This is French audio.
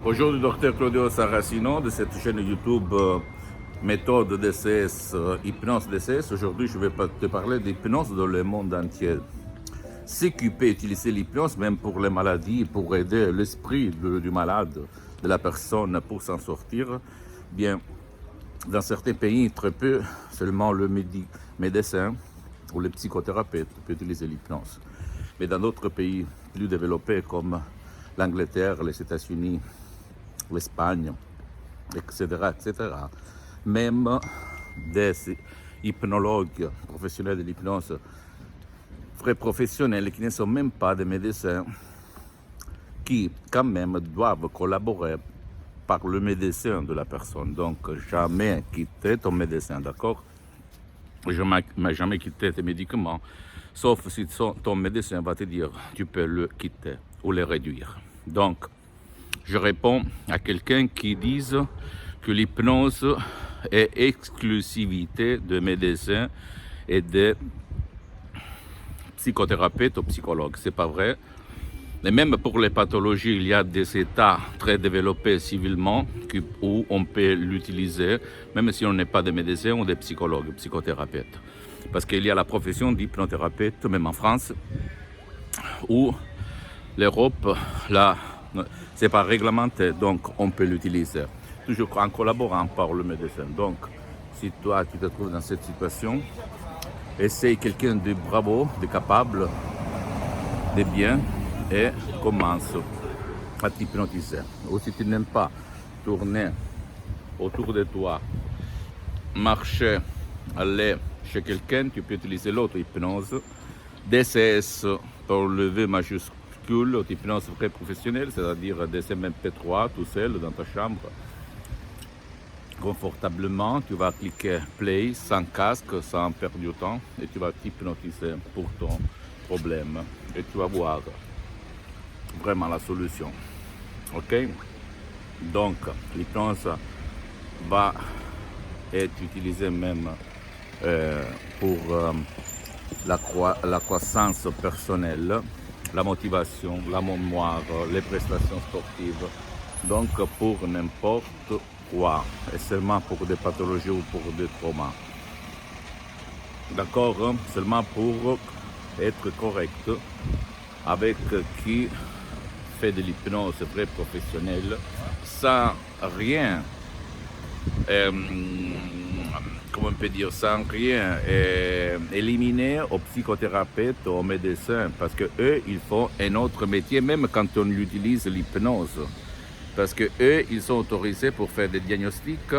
Bonjour, le docteur Claudio Saracino de cette chaîne YouTube méthode DCS, hypnose DCS. Aujourd'hui, je vais te parler d'hypnose dans le monde entier. C'est qui peut utiliser l'hypnose même pour les maladies, pour aider l'esprit du malade, de la personne pour s'en sortir. Bien, dans certains pays, très peu, seulement le médecin ou le psychothérapeute peut utiliser l'hypnose. Mais dans d'autres pays plus développés comme l'Angleterre, les États-Unis, l'Espagne, etc., etc. Même des hypnologues professionnels de l'hypnose, vrais professionnels qui ne sont même pas des médecins, qui quand même doivent collaborer par le médecin de la personne. Donc jamais quitter ton médecin, d'accord? Jamais quitter tes médicaments, sauf si ton médecin va te dire tu peux le quitter ou le réduire. Donc, je réponds à quelqu'un qui dit que l'hypnose est exclusivité de médecins et de psychothérapeutes ou psychologues. C'est pas vrai. Et même pour les pathologies, il y a des états très développés civilement où on peut l'utiliser, même si on n'est pas des médecins ou des psychologues, psychothérapeutes. Parce qu'il y a la profession d'hypnothérapeute, même en France, où l'Europe, là, c'est pas réglementé, donc on peut l'utiliser. Toujours en collaborant par le médecin. Donc, si toi, tu te trouves dans cette situation, essaye quelqu'un de bravo, de capable, de bien, et commence à t'hypnotiser. Ou si tu n'aimes pas tourner autour de toi, marcher, aller chez quelqu'un, tu peux utiliser l'autre hypnose, DCS pour le V majuscule, hypnose très professionnelle, c'est-à-dire des MP3 tout seul dans ta chambre. Confortablement, tu vas cliquer play sans casque, sans perdre du temps, et tu vas t'hypnotiser pour ton problème. Et tu vas voir vraiment la solution. Ok? Donc, l'hypnose va être utilisée même pour la croissance personnelle, la motivation, la mémoire, les prestations sportives. Donc pour n'importe quoi, et seulement pour des pathologies ou pour des traumas. D'accord? Seulement pour être correct avec qui fait de l'hypnose très professionnelle, sans rien comment on peut dire, sans rien éliminer aux psychothérapeutes, aux médecins, parce que eux, ils font un autre métier, même quand on utilise l'hypnose, parce que eux, ils sont autorisés pour faire des diagnostics